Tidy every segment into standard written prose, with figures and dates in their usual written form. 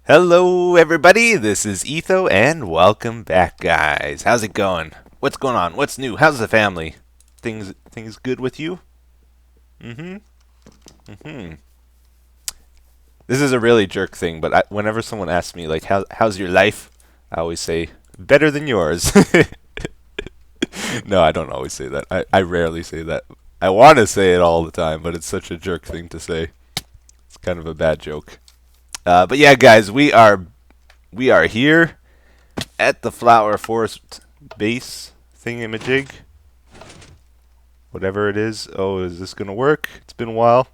Hello, everybody. This is Etho, and welcome back, guys. How's it going? What's going on? What's new? How's the family? Things good with you? Mm-hmm. Mm-hmm. This is a really jerk thing, but whenever someone asks me like, how's your life? I always say better than yours. No, I don't always say that. I rarely say that. I want to say it all the time, but it's such a jerk thing to say. It's kind of a bad joke. But yeah, guys, we are here at the Flower Forest base thingamajig. Whatever it is. Oh, is this going to work? It's been a while.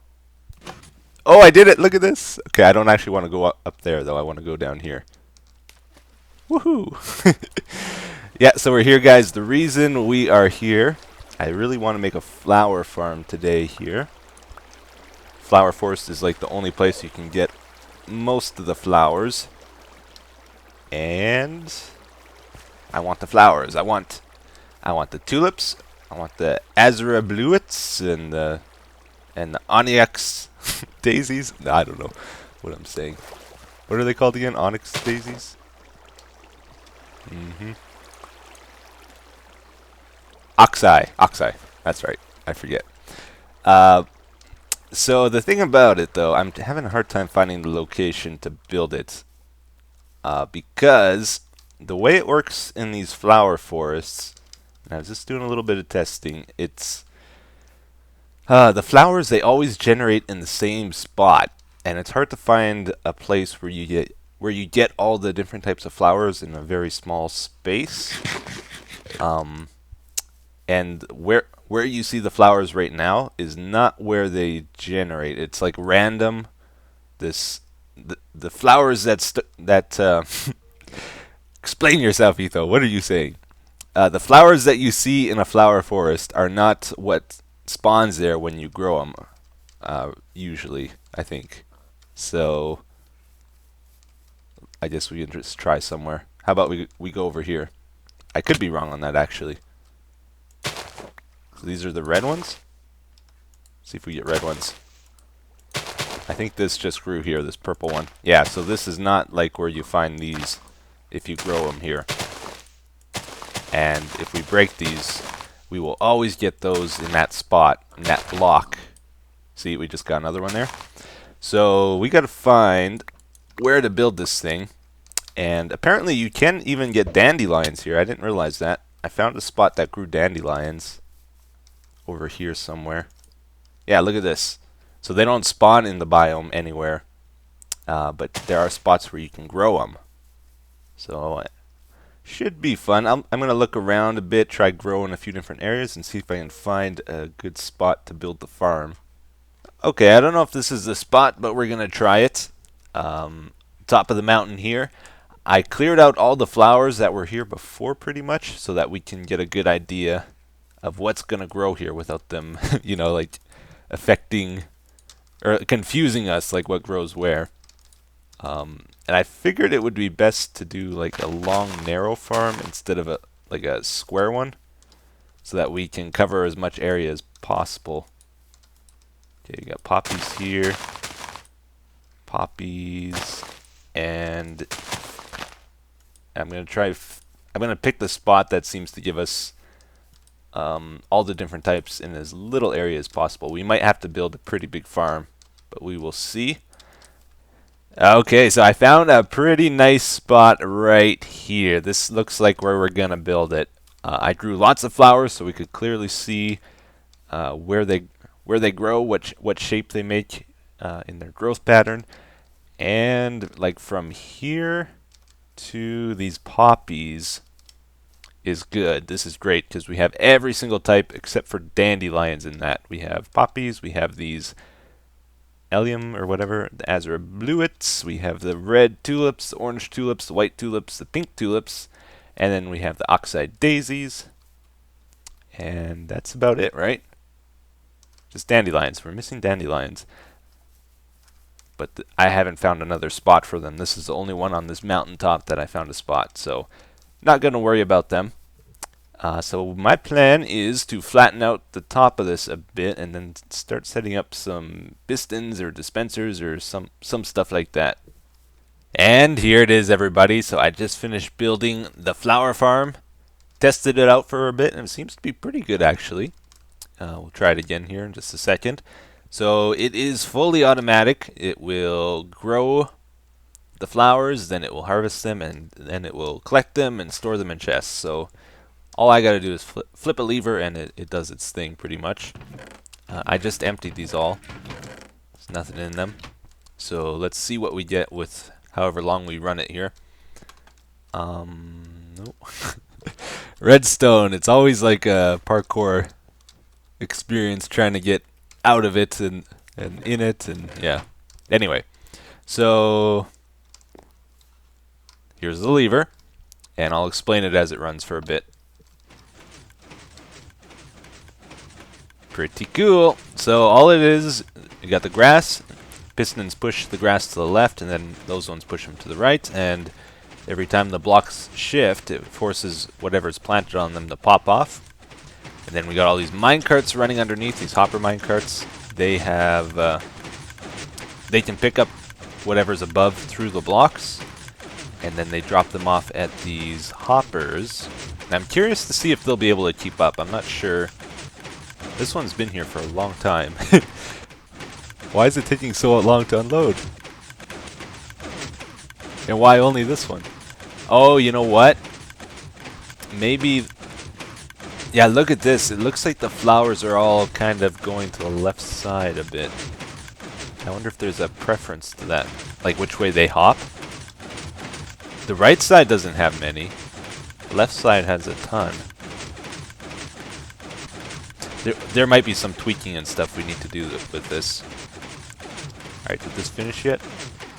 Oh, I did it. Look at this. Okay, I don't actually want to go up there, though. I want to go down here. Woohoo. Yeah, so we're here, guys. The reason we are here, I really want to make a flower farm today here. Flower Forest is like the only place you can get most of the flowers. And I want the flowers. I want the tulips. I want the azure bluets and the onyx daisies. No, I don't know what I'm saying. What are they called again? Onyx daisies? Mm-hmm. Oxeye. That's right. I forget. Uh, so the thing about it, though, I'm having a hard time finding the location to build it. Because the way it works in these flower forests, and I was just doing a little bit of testing, it's the flowers, they always generate in the same spot, and it's hard to find a place where you get all the different types of flowers in a very small space. Um, and where you see the flowers right now is not where they generate. It's like random. The flowers that explain yourself, Etho. What are you saying? The flowers that you see in a flower forest are not what spawns there when you grow them. Usually, I think. So I guess we can just try somewhere. How about we go over here? I could be wrong on that actually. So these are the red ones. See if we get red ones. I think this just grew here, this purple one. Yeah, so this is not like where you find these if you grow them here. And if we break these, we will always get those in that spot, in that block. See, we just got another one there. So we got to find where to build this thing. And apparently you can even get dandelions here. I didn't realize that. I found a spot that grew dandelions over here somewhere. Yeah, look at this. So they don't spawn in the biome anywhere. But there are spots where you can grow them. So should be fun. I'm going to look around a bit, try growing a few different areas, and see if I can find a good spot to build the farm. Okay, I don't know if this is the spot, but we're going to try it. Top of the mountain here. I cleared out all the flowers that were here before pretty much so that we can get a good idea of what's going to grow here without them, like affecting or confusing us like what grows where. And I figured it would be best to do like a long, narrow farm instead of a square one, so that we can cover as much area as possible. Okay, you got poppies here, poppies, and I'm gonna pick the spot that seems to give us all the different types in as little area as possible. We might have to build a pretty big farm, but we will see. Okay, so I found a pretty nice spot right here. This looks like where we're gonna build it. I grew lots of flowers so we could clearly see where they grow, what shape they make in their growth pattern, and like from here to these poppies is good. This is great because we have every single type except for dandelions in that. We have poppies, we have these Allium or whatever, the azure bluets, we have the red tulips, the orange tulips, the white tulips, the pink tulips, and then we have the oxide daisies. And that's about it, right? Just dandelions. We're missing dandelions. But I haven't found another spot for them. This is the only one on this mountaintop that I found a spot, so not going to worry about them. So my plan is to flatten out the top of this a bit and then start setting up some pistons or dispensers or some stuff like that. And here it is, everybody. So I just finished building the flower farm. Tested it out for a bit, and it seems to be pretty good, actually. We'll try it again here in just a second. So it is fully automatic. It will grow the flowers, then it will harvest them, and then it will collect them and store them in chests. So all I got to do is flip a lever, and it does its thing pretty much. I just emptied these all. There's nothing in them. So let's see what we get with however long we run it here. Nope. Redstone. It's always like a parkour experience trying to get out of it and in it, and yeah. Anyway, so here's the lever, and I'll explain it as it runs for a bit. Pretty cool. So all it is, you got the grass. Pistons push the grass to the left, and then those ones push them to the right, and every time the blocks shift, it forces whatever's planted on them to pop off. And then we got all these mine carts running underneath, these hopper mine carts. They have, they can pick up whatever's above through the blocks, and then they drop them off at these hoppers. And I'm curious to see if they'll be able to keep up. I'm not sure. This one's been here for a long time. Why is it taking so long to unload? And why only this one? Oh, you know what? Maybe... Yeah, look at this. It looks like the flowers are all kind of going to the left side a bit. I wonder if there's a preference to that. Like which way they hop. The right side doesn't have many. The left side has a ton. There might be some tweaking and stuff we need to do with this. Alright, did this finish yet?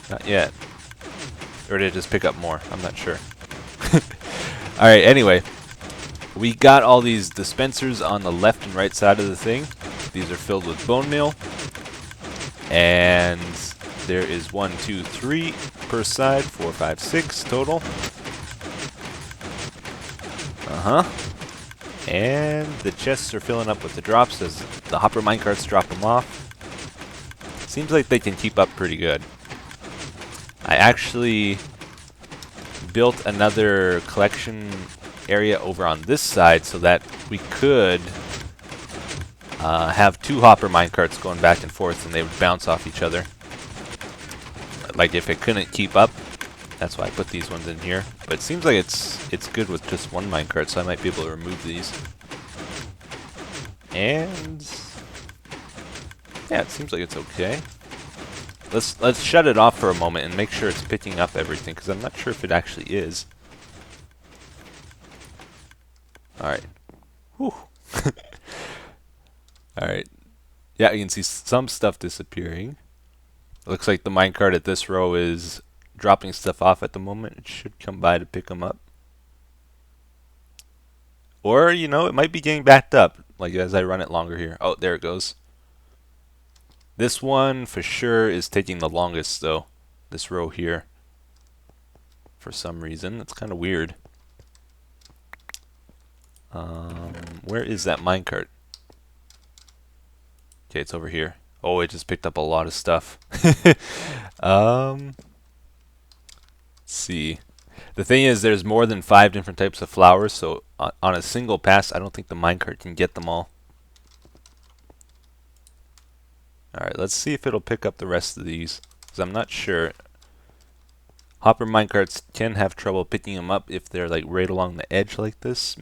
Not yet. Or did it just pick up more? I'm not sure. Alright, anyway. We got all these dispensers on the left and right side of the thing. These are filled with bone meal. And there is 1, 2, 3 per side. 4, 5, 6 total. Uh-huh. And the chests are filling up with the drops as the hopper minecarts drop them off. Seems like they can keep up pretty good. I actually built another collection area over on this side so that we could have 2 hopper minecarts going back and forth, and they would bounce off each other. Like if it couldn't keep up, that's why I put these ones in here. But it seems like it's good with just 1 minecart, so I might be able to remove these. And yeah, it seems like it's okay. Let's shut it off for a moment and make sure it's picking up everything, because I'm not sure if it actually is. Alright. Whew. Alright. Yeah, you can see some stuff disappearing. It looks like the minecart at this row is dropping stuff off at the moment. It should come by to pick them up. Or, you know, it might be getting backed up, like as I run it longer here. Oh, there it goes. This one for sure is taking the longest though. This row here. For some reason. That's kind of weird. Where is that minecart? Okay, it's over here. Oh, it just picked up a lot of stuff. Let's see. The thing is, there's more than 5 different types of flowers, so on a single pass, I don't think the minecart can get them all. Alright, let's see if it'll pick up the rest of these, because I'm not sure. Hopper minecarts can have trouble picking them up if they're like right along the edge like this,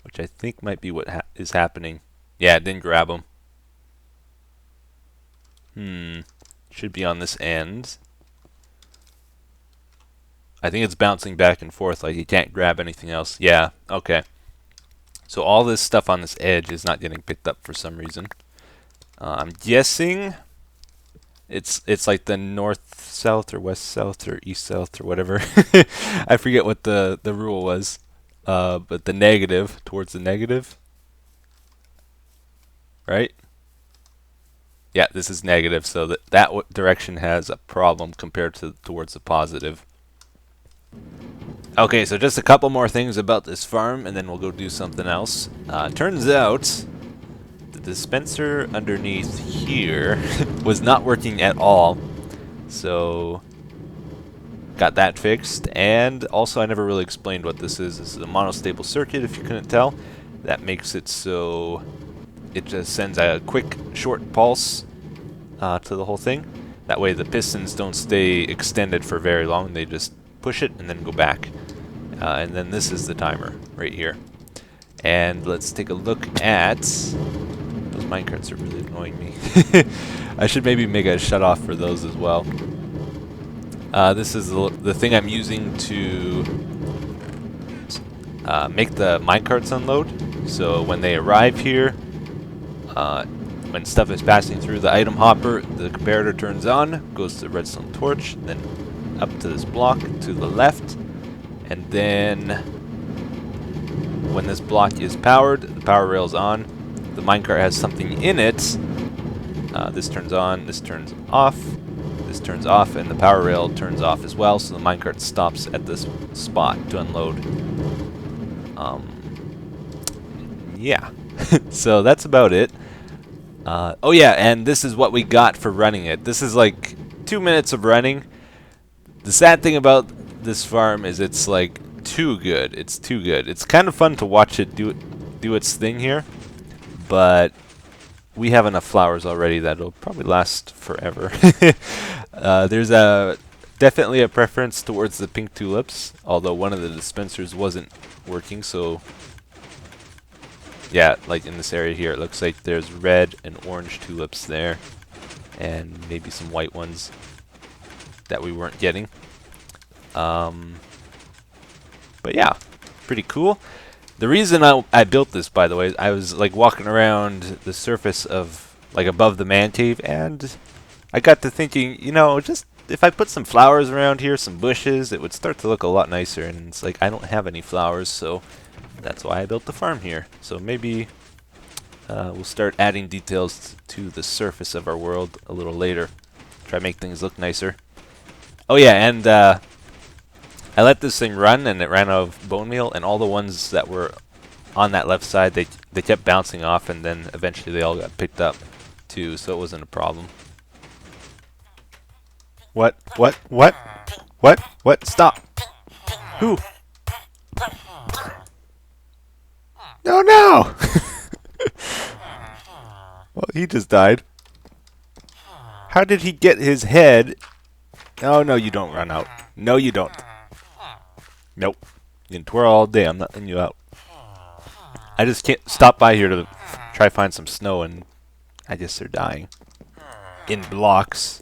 which I think might be what is happening. Yeah, it didn't grab them. Should be on this end. I think it's bouncing back and forth like you can't grab anything else. Yeah, okay. So all this stuff on this edge is not getting picked up for some reason. I'm guessing it's like the north-south or west-south or east-south or whatever. I forget what the rule was. But the negative, towards the negative. Right? Yeah, this is negative, so that direction has a problem compared to towards the positive. Okay, so just a couple more things about this farm, and then we'll go do something else. Turns out the dispenser underneath here was not working at all. So got that fixed. And also, I never really explained what this is. This is a monostable circuit, if you couldn't tell. That makes it so it just sends a quick, short pulse to the whole thing. That way the pistons don't stay extended for very long. They just push it and then go back. And then this is the timer right here. And let's take a look at... Those minecarts are really annoying me. I should maybe make a shut off for those as well. This is the thing I'm using to make the minecarts unload. So when they arrive here, when stuff is passing through the item hopper, the comparator turns on, goes to the redstone torch, then up to this block to the left, and then when this block is powered, the power rail's on. The minecart has something in it. This turns on, this turns off, this turns off, and the power rail turns off as well, so the minecart stops at this spot to unload. Yeah. So that's about it. Oh yeah, and this is what we got for running it. This is like 2 minutes of running. The sad thing about this farm is it's like too good. It's too good. It's kind of fun to watch it do its thing here, but we have enough flowers already that'll probably last forever. There's definitely a preference towards the pink tulips, although one of the dispensers wasn't working, so yeah, like in this area here, it looks like there's red and orange tulips there, and maybe some white ones that we weren't getting. But yeah, pretty cool. The reason I built this, by the way, I was like walking around the surface of like above the man cave, and I got to thinking, you know, just if I put some flowers around here, some bushes, it would start to look a lot nicer. And it's like I don't have any flowers, so that's why I built the farm here. So maybe we'll start adding details to the surface of our world a little later. Try to make things look nicer. Oh yeah, and I let this thing run, and it ran out of bone meal, and all the ones that were on that left side, they kept bouncing off, and then eventually they all got picked up too, so it wasn't a problem. What? Stop! Who? No! Well, he just died. How did he get his head? Oh, no, you don't run out. No, you don't. Nope. You can twirl all day. I'm not letting you out. I just can't stop by here to try to find some snow, and I guess they're dying. In blocks.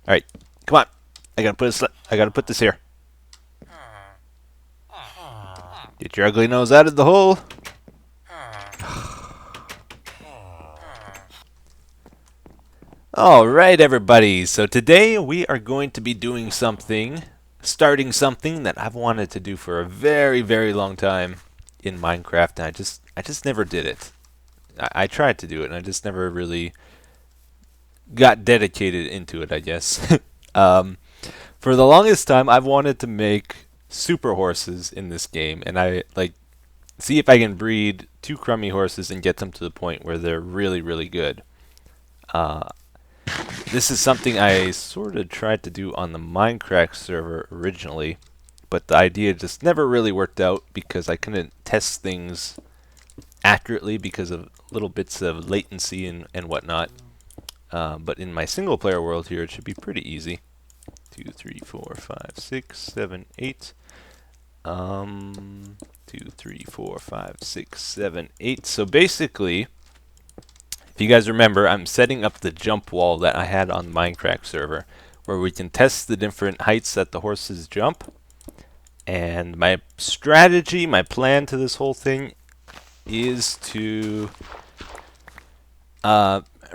Alright, come on. I gotta put this here. Get your ugly nose out of the hole. Alright, everybody. So today we are going to be doing something, starting something that I've wanted to do for a very, very long time in Minecraft, and I just never did it. I tried to do it, and I just never really got dedicated into it, I guess. For the longest time, I've wanted to make super horses in this game, and I see if I can breed 2 crummy horses and get them to the point where they're really, really good. This is something I sort of tried to do on the Minecraft server originally, but the idea just never really worked out because I couldn't test things accurately because of little bits of latency and whatnot. But in my single player world here, it should be pretty easy. 2, 3, 4, 5, 6, 7, 8. 2, 3, 4, 5, 6, 7, 8. So basically, if you guys remember, I'm setting up the jump wall that I had on the Minecraft server, where we can test the different heights that the horses jump. And my strategy, my plan to this whole thing is to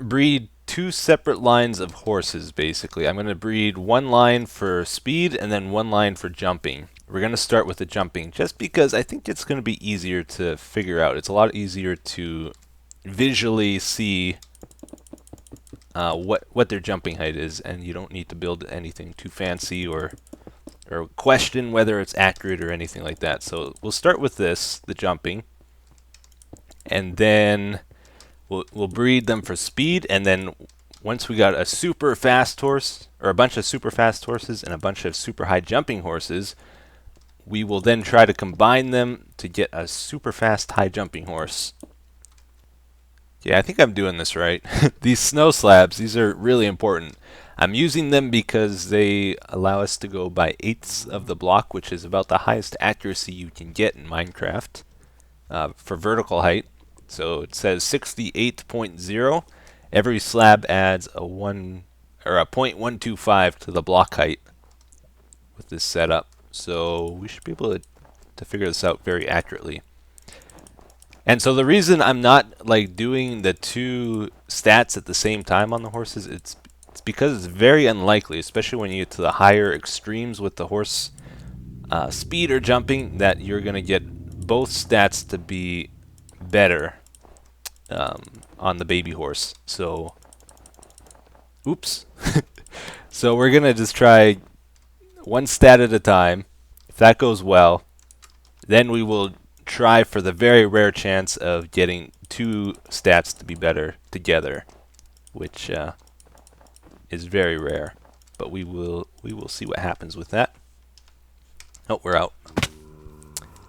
breed 2 separate lines of horses, basically. I'm going to breed 1 line for speed and then 1 line for jumping. We're going to start with the jumping, just because I think it's going to be easier to figure out. It's a lot easier to visually see what their jumping height is, and you don't need to build anything too fancy or question whether it's accurate or anything like that. So we'll start with this, the jumping, and then we'll breed them for speed, and then once we got a super fast horse, or a bunch of super fast horses and a bunch of super high jumping horses, we will then try to combine them to get a super fast high jumping horse. Yeah, I think I'm doing this right. These snow slabs, these are really important. I'm using them because they allow us to go by eighths of the block, which is about the highest accuracy you can get in Minecraft for vertical height. So it says 68.0. Every slab adds a 0.125 to the block height with this setup. So we should be able to figure this out very accurately. And so the reason I'm not like doing the two stats at the same time on the horses, it's because it's very unlikely, especially when you get to the higher extremes with the horse speed or jumping, that you're going to get both stats to be better on the baby horse. So, oops. So we're going to just try one stat at a time. If that goes well, then we will try for the very rare chance of getting two stats to be better together, which is very rare, but we will see what happens with that. Oh, we're out.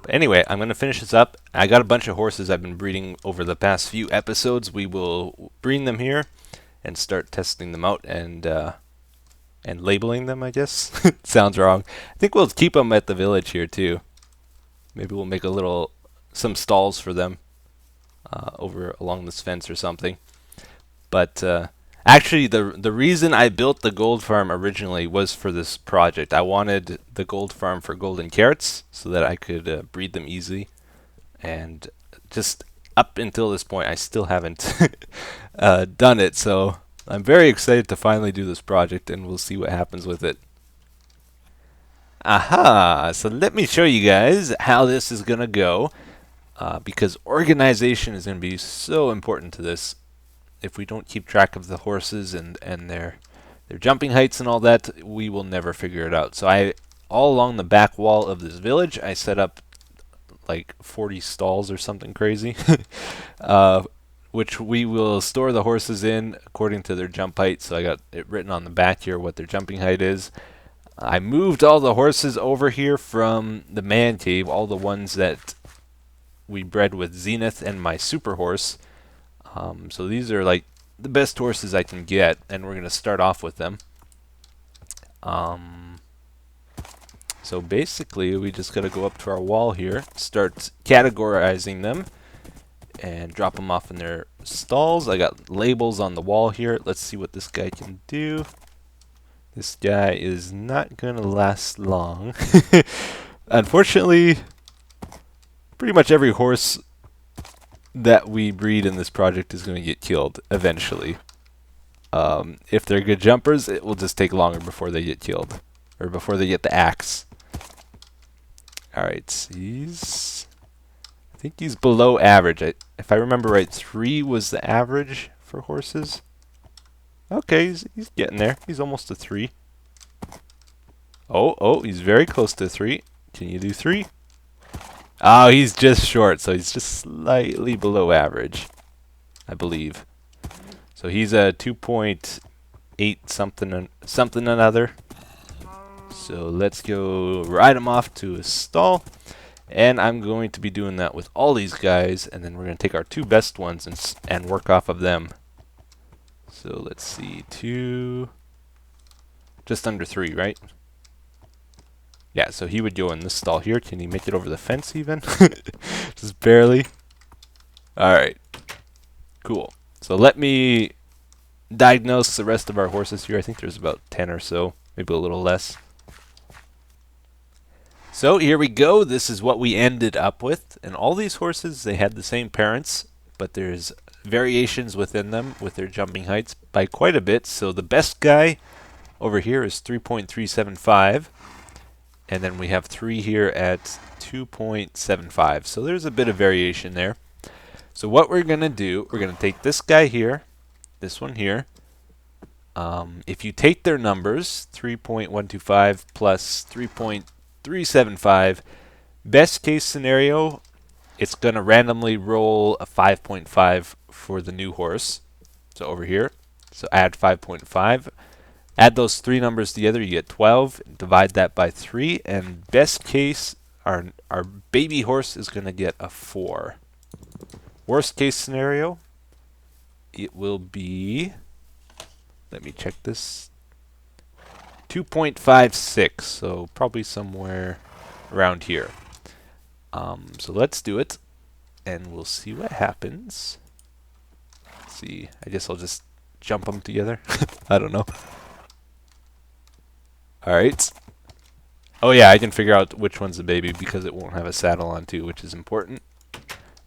But anyway, I'm going to finish this up. I got a bunch of horses I've been breeding over the past few episodes. We will breed them here and start testing them out and labeling them, I guess. Sounds wrong. I think we'll keep them at the village here too. Maybe we'll make some stalls for them over along this fence or something. But actually, the reason I built the gold farm originally was for this project. I wanted the gold farm for golden carrots so that I could breed them easily. And just up until this point, I still haven't done it. So I'm very excited to finally do this project, and we'll see what happens with it. Aha! So let me show you guys how this is going to go, because organization is going to be so important to this. If we don't keep track of the horses and their jumping heights and all that, we will never figure it out. So all along the back wall of this village, I set up like 40 stalls or something crazy, which we will store the horses in according to their jump height. So I got it written on the back here what their jumping height is. I moved all the horses over here from the man cave, all the ones that we bred with Zenith and my super horse. So these are like the best horses I can get, and we're going to start off with them. So basically, we just got to go up to our wall here, start categorizing them, and drop them off in their stalls. I got labels on the wall here. Let's see what this guy can do. This guy is not going to last long. Unfortunately, pretty much every horse that we breed in this project is going to get killed eventually. If they're good jumpers, it will just take longer before they get killed, or before they get the axe. Alright, I think he's below average. If I remember right, 3 was the average for horses. Okay, he's getting there. He's almost a 3. Oh, he's very close to 3. Can you do 3? Oh, he's just short, so he's just slightly below average, I believe. So he's a 2.8 something another. So let's go ride him off to his stall. And I'm going to be doing that with all these guys, and then we're going to take our 2 best ones and work off of them. So let's see, 2, just under 3, right? Yeah, so he would go in this stall here. Can he make it over the fence even? Just barely. Alright, cool. So let me diagnose the rest of our horses here. I think there's about 10 or so, maybe a little less. So here we go. This is what we ended up with. And all these horses, they had the same parents, but there's variations within them with their jumping heights by quite a bit. So the best guy over here is 3.375, and then we have 3 here at 2.75. So there's a bit of variation there. So what we're going to do, we're going to take this guy here, this one here. If you take their numbers, 3.125 plus 3.375, best case scenario, it's going to randomly roll a 5.5 for the new horse. So over here, So add 5.5. Add those three numbers together, you get 12. Divide that by 3, and best case, our baby horse is going to get a 4. Worst case scenario, it will be, let me check this, 2.56, so probably somewhere around here. So let's do it, and we'll see what happens. Let's see, I guess I'll just jump them together. I don't know. Alright. Oh yeah, I can figure out which one's the baby because it won't have a saddle on too, which is important.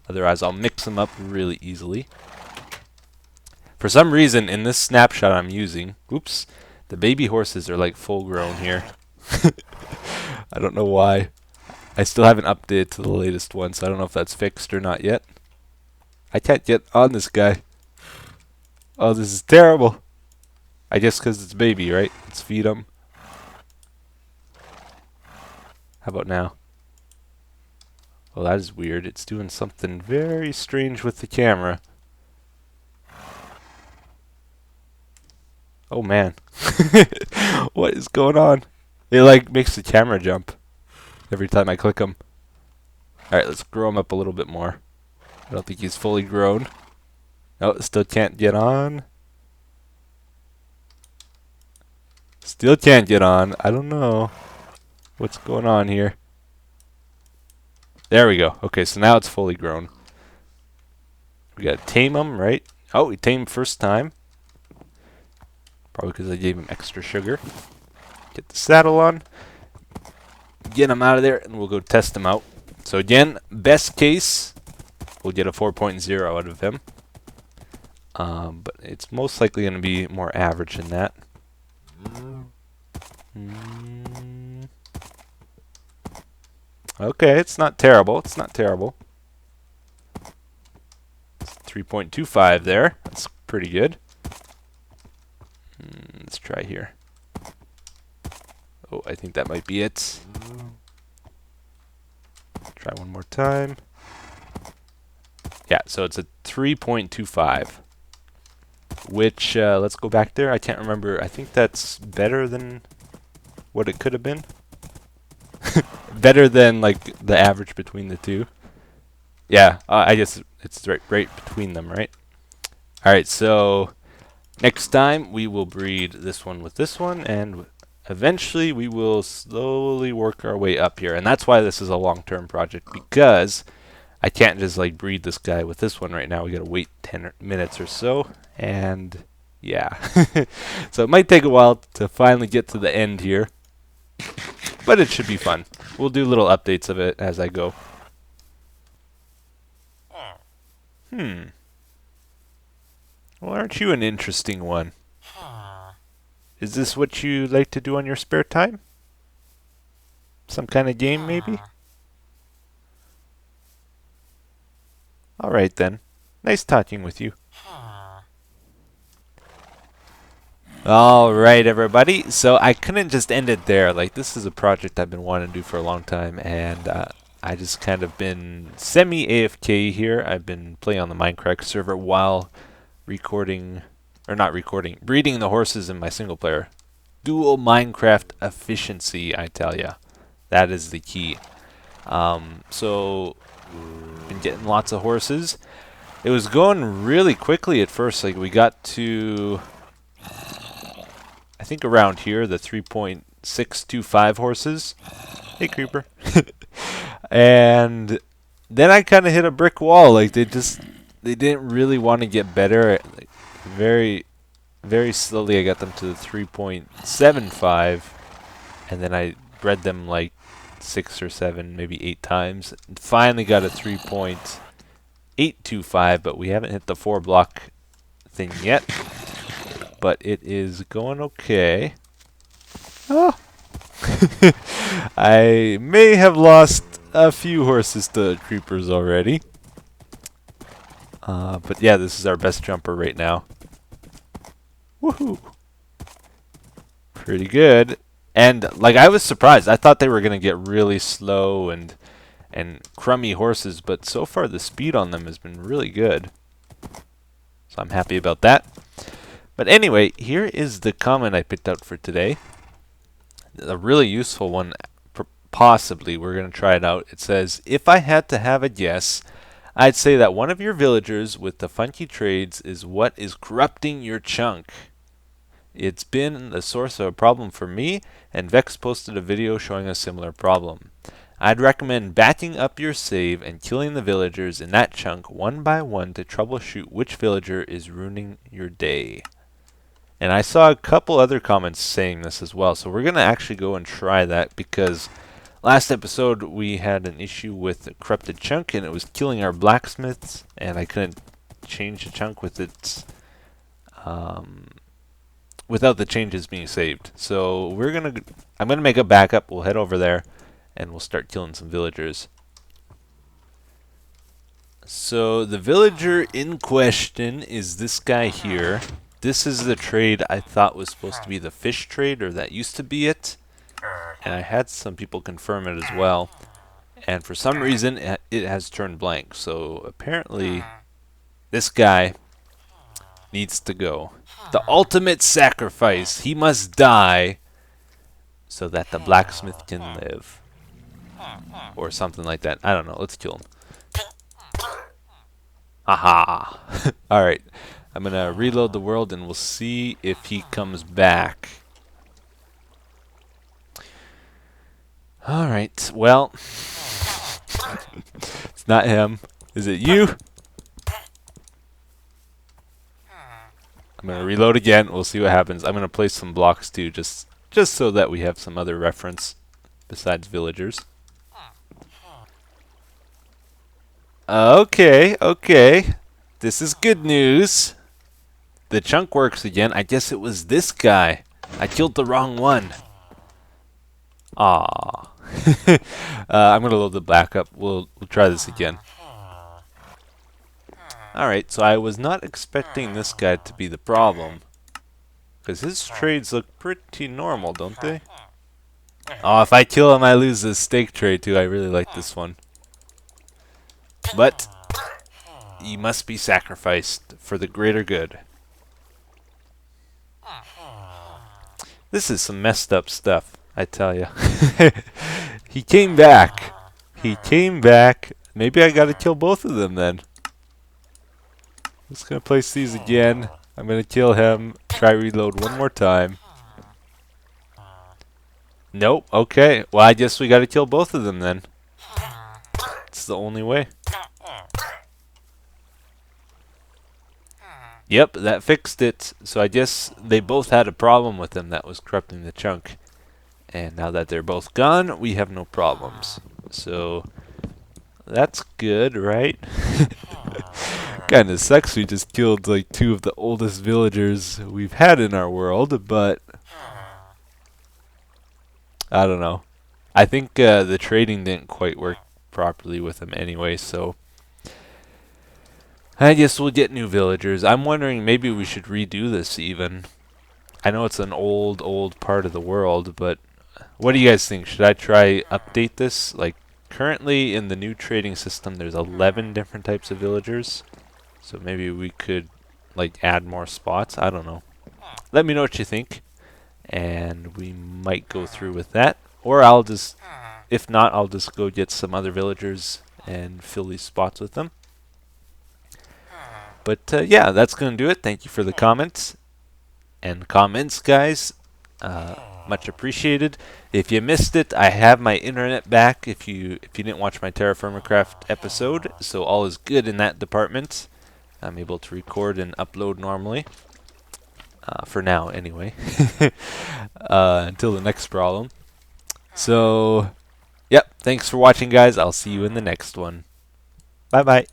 Otherwise, I'll mix them up really easily. For some reason, in this snapshot I'm using, oops, the baby horses are like full grown here. I don't know why. I still haven't updated to the latest one, so I don't know if that's fixed or not yet. I can't get on this guy. Oh, this is terrible. I guess because it's baby, right? Let's feed him. How about now? Well, that is weird. It's doing something very strange with the camera. Oh man. What is going on? It like makes the camera jump every time I click him. Alright, let's grow him up a little bit more. I don't think he's fully grown. Oh, still can't get on. Still can't get on. I don't know what's going on here. There we go. Okay, so now it's fully grown. We gotta tame him, right? Oh, we tamed first time. Probably because I gave him extra sugar. Get the saddle on. Get him out of there, and we'll go test him out. So again, best case, we'll get a 4.0 out of him. But it's most likely going to be more average than that. Okay, it's not terrible. It's not terrible. It's 3.25 there. That's pretty good. Let's try here. Oh, I think that might be it. Try one more time. Yeah, so it's a 3.25. Which, let's go back there. I can't remember. I think that's better than what it could have been. Better than, like, the average between the two. Yeah, I guess it's right between them, right? Alright, so next time we will breed this one with this one, and eventually we will slowly work our way up here. And that's why this is a long-term project, because I can't just like breed this guy with this one right now. We gotta wait 10 minutes or so, and yeah. So it might take a while to finally get to the end here, but it should be fun. We'll do little updates of it as I go. Well, aren't you an interesting one? Is this what you like to do on your spare time? Some kind of game, maybe? Alright then. Nice talking with you. Alright everybody, so I couldn't just end it there. Like, this is a project I've been wanting to do for a long time, and I just kind of been semi-AFK here. I've been playing on the Minecraft server while breeding the horses in my single player. Dual Minecraft efficiency, I tell ya. That is the key. So been getting lots of horses. It was going really quickly at first. Like, we got to, I think around here, the 3.625 horses. Hey, creeper. And then I kind of hit a brick wall. Like, they didn't really want to get better. Like, very slowly I got them to the 3.75, and then I bred them like 6 or 7, maybe 8 times. And finally got a 3.825, but we haven't hit the 4 block thing yet. But it is going okay. Oh. I may have lost a few horses to creepers already. But yeah, this is our best jumper right now. Woohoo! Pretty good. And like, I was surprised. I thought they were gonna get really slow and crummy horses, but so far the speed on them has been really good. So I'm happy about that. But anyway, here is the comment I picked out for today. A really useful one, possibly. We're going to try it out. It says, if I had to have a guess, I'd say that one of your villagers with the funky trades is what is corrupting your chunk. It's been the source of a problem for me, and Vex posted a video showing a similar problem. I'd recommend backing up your save and killing the villagers in that chunk one by one to troubleshoot which villager is ruining your day. And I saw a couple other comments saying this as well, so we're going to actually go and try that, because last episode we had an issue with a corrupted chunk and it was killing our blacksmiths, and I couldn't change the chunk with its without the changes being saved. So I'm gonna make a backup. We'll head over there and we'll start killing some villagers. So the villager in question is this guy here. This is the trade I thought was supposed to be the fish trade, or that used to be it. And I had some people confirm it as well. And for some reason, it has turned blank. So apparently, this guy needs to go. The ultimate sacrifice. He must die so that the blacksmith can live. Or something like that. I don't know. Let's kill him. Aha! Alright. I'm going to reload the world and we'll see if he comes back. Alright, well. It's not him. Is it you? I'm going to reload again. We'll see what happens. I'm going to place some blocks too, just so that we have some other reference besides villagers. Okay, okay. This is good news. The chunk works again. I guess it was this guy. I killed the wrong one. Ah. I'm going to load the backup. We'll try this again. Alright, so I was not expecting this guy to be the problem. Because his trades look pretty normal, don't they? Oh, if I kill him, I lose this steak trade too. I really like this one. But he must be sacrificed for the greater good. This is some messed up stuff, I tell you. He came back. He came back. Maybe I gotta kill both of them then. Just gonna place these again. I'm gonna kill him. Try reload one more time. Nope. Okay. Well, I guess we gotta kill both of them then. It's the only way. Yep, that fixed it. So I guess they both had a problem with him that was corrupting the chunk. And now that they're both gone, we have no problems. So that's good, right? Kinda sucks we just killed like two of the oldest villagers we've had in our world, but I don't know. I think the trading didn't quite work properly with them anyway, so I guess we'll get new villagers. I'm wondering maybe we should redo this even. I know it's an old part of the world, but what do you guys think? Should I try update this? Like currently in the new trading system there's 11 different types of villagers. So maybe we could like add more spots. I don't know. Let me know what you think. And we might go through with that. Or I'll just, if not, I'll just go get some other villagers and fill these spots with them. But yeah, that's going to do it. Thank you for the comments. And comments, guys. Much appreciated. If you missed it, I have my internet back if you didn't watch my Terraformacraft episode. So all is good in that department. I'm able to record and upload normally. For now, anyway. Until the next problem. So, yep. Thanks for watching, guys. I'll see you in the next one. Bye-bye.